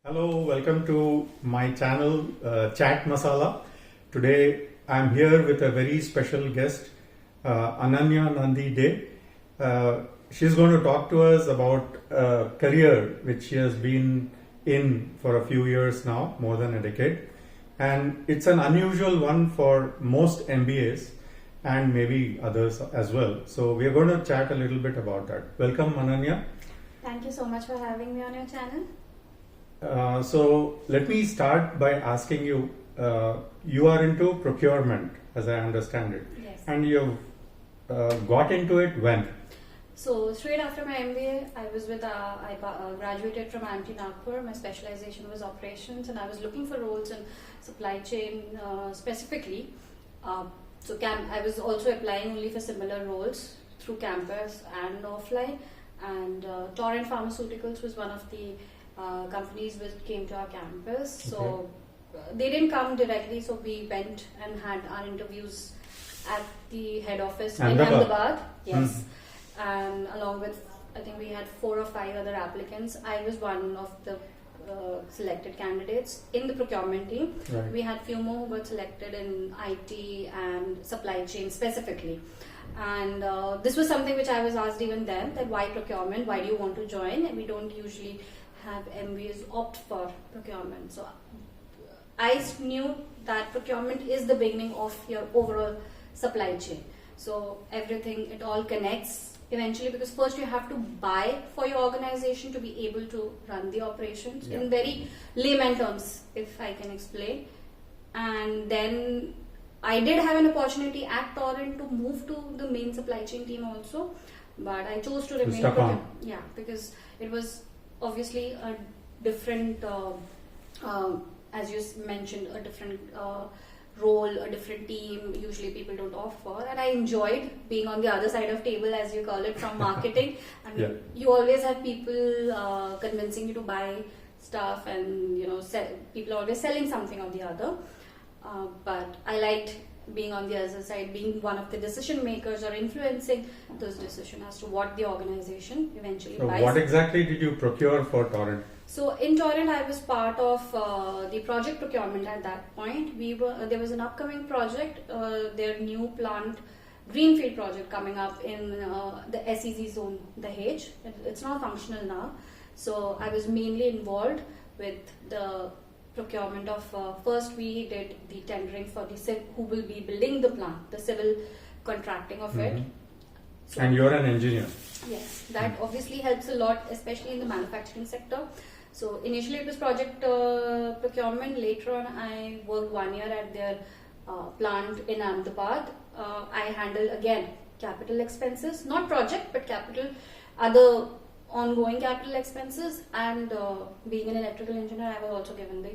Hello, welcome to my channel Chat Masala. Today I'm here with a very special guest, Ananya Nandi Day. She's going to talk to us about a career which she has been in for a few years now, more than a decade. And it's an unusual one for most MBAs and maybe others as well. So we're going to chat a little bit about that. Welcome, Ananya. Thank you so much for having me on your channel. So let me start by asking you, you are into procurement as I understand it. Yes. And you've got into it when? So straight after my MBA, I graduated from IMT Nagpur. My specialization was operations and I was looking for roles in supply chain specifically. I was also applying only for similar roles through campus and offline, and Torrent Pharmaceuticals was one of the companies which came to our campus. So they didn't come directly, so we went and had our interviews at the head office in Ahmedabad. Yes. And along with, I think we had 4 or 5 other applicants. I was one of the selected candidates in the procurement team. Right. We had few more who got selected in IT and supply chain specifically. And this was something which I was asked even then, that why procurement, why do you want to join? And we don't usually have MBAs opt for procurement. So I knew that procurement is the beginning of your overall supply chain. So everything, it all connects eventually, because first you have to buy for your organization to be able to run the operations in very layman terms, if I can explain. And then I did have an opportunity at Torrent to move to the main supply chain team also, but I chose to remain because it was obviously a different, as you mentioned, a different role, a different team. Usually people don't opt for, and I enjoyed being on the other side of table, as you call it, from marketing. I mean, you always have people convincing you to buy stuff, and people are always selling something or the other. But I liked being on the other side, being one of the decision makers or influencing those decisions as to what the organization eventually buys. So what exactly did you procure for Torrent? So in Torrent, I was part of the project procurement at that point. There was an upcoming project, their new plant, greenfield project coming up in the SEZ zone, the Dahej. It's not functional now. So I was mainly involved with the procurement of, first we did the tendering for who will be building the plant, the civil contracting of it. So, and you're an engineer. Yes, that obviously helps a lot, especially in the manufacturing sector. So initially it was project procurement. Later on I worked 1 year at their plant in Ahmedabad. I handled again capital expenses, not project but capital, other ongoing capital expenses, and being an electrical engineer, I was also given the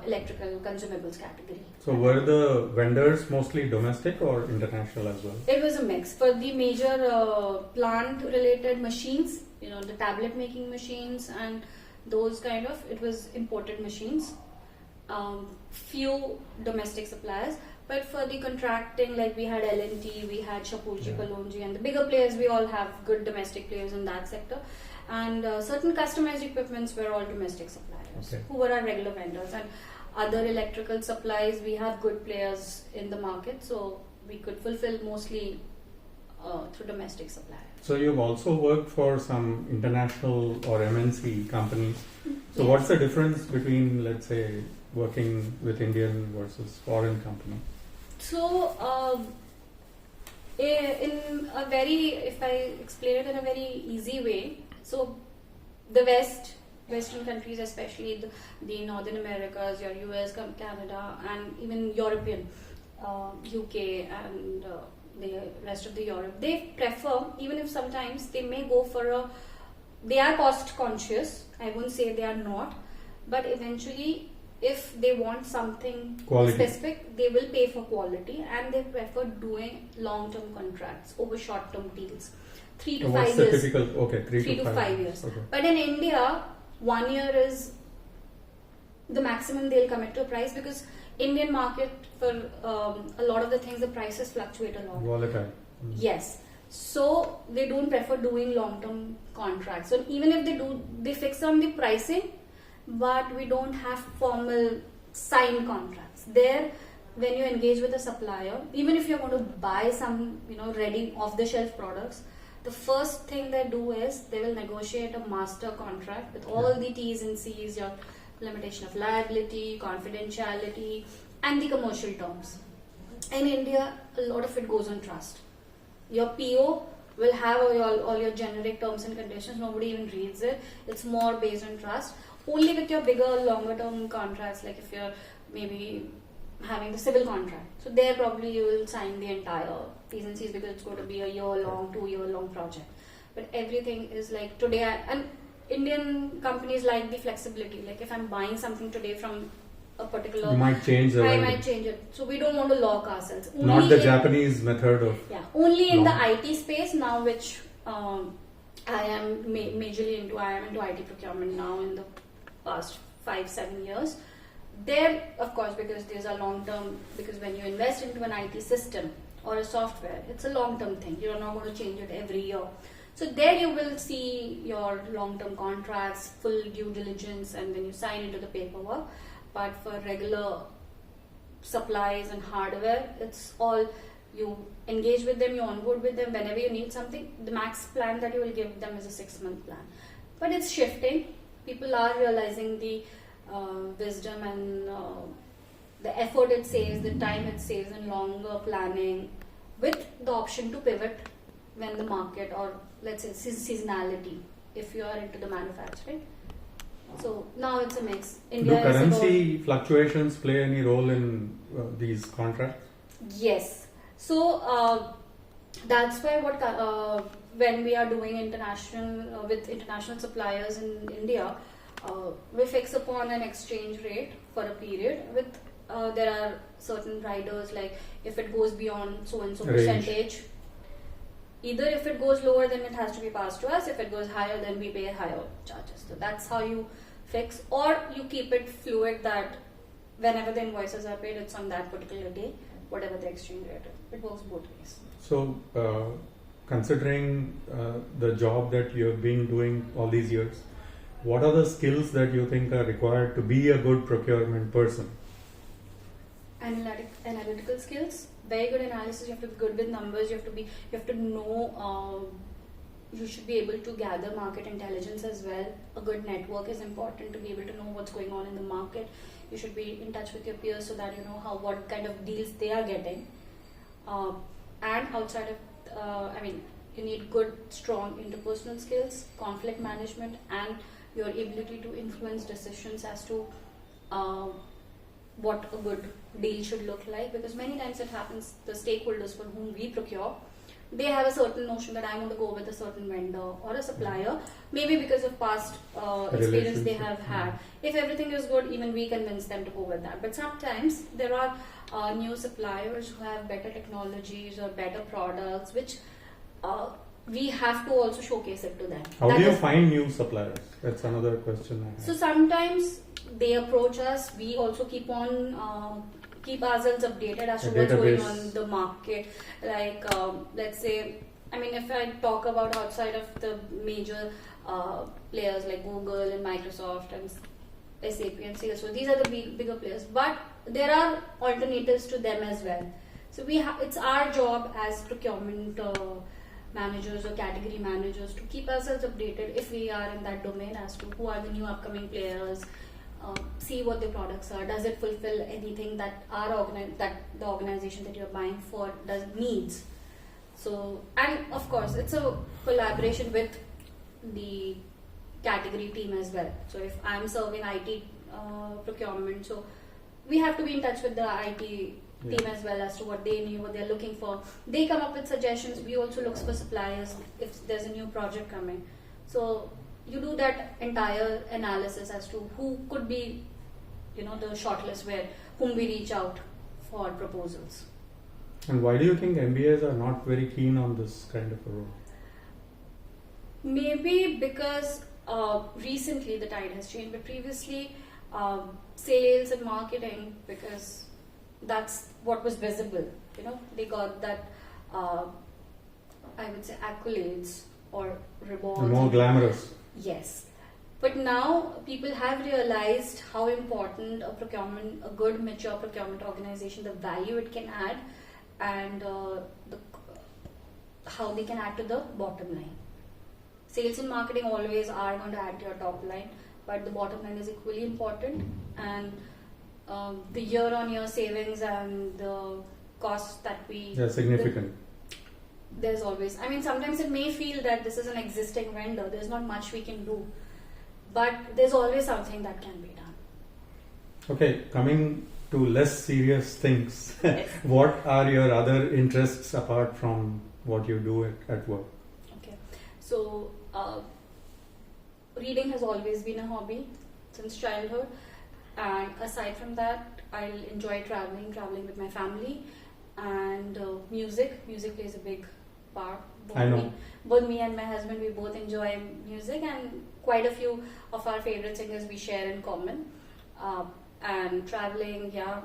electrical consumables category. So were the vendors mostly domestic or international as well? It was a mix. For the major plant related machines, the tablet making machines and those kind of, it was imported machines. Few domestic suppliers. But for the contracting, like we had L&T, we had Shapoorji Pallonji, and the bigger players, we all have good domestic players in that sector. And certain customized equipments were all domestic suppliers who were our regular vendors. And other electrical supplies, we have good players in the market, so we could fulfill mostly through domestic suppliers. So you've also worked for some international or MNC companies. So what's the difference between, let's say, working with Indian versus foreign company? So, if I explain it in a very easy way, so the Western countries, especially the Northern Americas, your US, Canada, and even European, UK and the rest of the Europe, they prefer, even if sometimes they may go for they are cost conscious, I won't say they are not, but eventually if they want something specific, they will pay for quality, and they prefer doing long-term contracts over short-term deals. 3 to 5 years. Typical, 3 to 5 years. Okay. But in India, 1 year is the maximum they'll commit to a price, because Indian market, for a lot of the things, the prices fluctuate a lot. Volatile. Yes. So they don't prefer doing long-term contracts. So even if they do, they fix on the pricing, but we don't have formal signed contracts. There, when you engage with a supplier, even if you're going to buy some, ready off-the-shelf products, the first thing they do is they will negotiate a master contract with all the T's and C's, your limitation of liability, confidentiality, and the commercial terms. In India, a lot of it goes on trust. Your PO will have all your generic terms and conditions. Nobody even reads it. It's more based on trust. Only with your bigger, longer term contracts, like if you're maybe having the civil contract. So there probably you will sign the entire T's and C's because it's going to be a year-long, 2-year-long project. But everything is like today, and Indian companies like the flexibility. Like if I'm buying something today from a particular, you might change the I might change it. So we don't want to lock ourselves. Only not the Japanese method of only in the IT space now, which I am majorly into. I am into IT procurement now in the past 5-7 years. There, of course, because these are long term. Because when you invest into an IT system or a software, it's a long term thing. You're not going to change it every year. So there you will see your long term contracts, full due diligence, and then you sign into the paperwork. But for regular supplies and hardware, it's all you engage with them, you onboard with them whenever you need something. The max plan that you will give them is a 6-month plan. But it's shifting. People are realizing the wisdom and the effort it saves, the time it saves in longer planning, with the option to pivot when the market, or let's say seasonality, if you are into the manufacturing. So now it's a mix. India do currency fluctuations play any role in these contracts? Yes. So that's why when we are doing international with international suppliers in India, we fix upon an exchange rate for a period. With there are certain riders, like if it goes beyond so and so percentage, either if it goes lower, then it has to be passed to us. If it goes higher, then we pay higher charges. So that's how you fix, or you keep it fluid that whenever the invoices are paid, it's on that particular day, whatever the exchange rate is. It works both ways. So, considering the job that you have been doing all these years, what are the skills that you think are required to be a good procurement person? Analytical skills, very good analysis. You have to be good with numbers. You have to know. You should be able to gather market intelligence as well. A good network is important to be able to know what's going on in the market. You should be in touch with your peers so that you know what kind of deals they are getting. And outside of, you need good, strong interpersonal skills, conflict management, and your ability to influence decisions as to what a good deal should look like. Because many times it happens, the stakeholders for whom we procure, they have a certain notion that I want to go with a certain vendor or a supplier, maybe because of past experience they have had. If everything is good, even we convince them to go with that. But sometimes there are new suppliers who have better technologies or better products, which we have to also showcase it to them. How do you find new suppliers? That's another question I have. So sometimes they approach us. We also keep ourselves updated as to what's going on in the market. Like let's say, if I talk about outside of the major players like Google and Microsoft and SAP and Salesforce, these are the bigger players. But there are alternatives to them as well. So it's our job as procurement managers or category managers to keep ourselves updated if we are in that domain as to who are the new upcoming players. See what their products are. Does it fulfill anything that the organization that you're buying for needs? So, and of course, it's a collaboration with the category team as well. So, if I'm serving IT procurement, so we have to be in touch with the IT team as well as to what they need, what they're looking for. They come up with suggestions. We also look for suppliers if there's a new project coming. So you do that entire analysis as to who could be, the shortlist whom we reach out for proposals. And why do you think MBAs are not very keen on this kind of a role? Maybe because recently the tide has changed, but previously sales and marketing, because that's what was visible. They got that, I would say, accolades or rewards. More glamorous. Yes. But now people have realized how important a good mature procurement organization, the value it can add, and how they can add to the bottom line. Sales and marketing always are going to add to your top line, but the bottom line is equally important, and the year-on-year savings and the costs that they're significant. There's always, I mean, sometimes it may feel that this is an existing vendor, there's not much we can do, but there's always something that can be done. Okay, coming to less serious things, Yes. what are your other interests apart from what you do at work? Okay, so reading has always been a hobby since childhood, and aside from that, I'll enjoy traveling with my family, and music plays a big part. I know. Both me and my husband, we both enjoy music, and quite a few of our favorite singers we share in common. And traveling, yeah.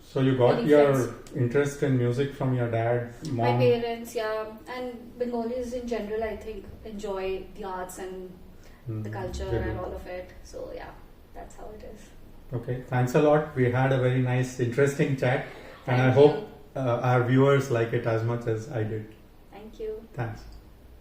So you got Many your friends. interest in music from your dad, My mom? parents, yeah, and Bengalis in general, I think, enjoy the arts and the culture they do. and all of it. So yeah, that's how it is. Okay, thanks a lot. We had a very nice, interesting chat, and Thank I you. hope our viewers like it as much as I did. Thank you. Thanks.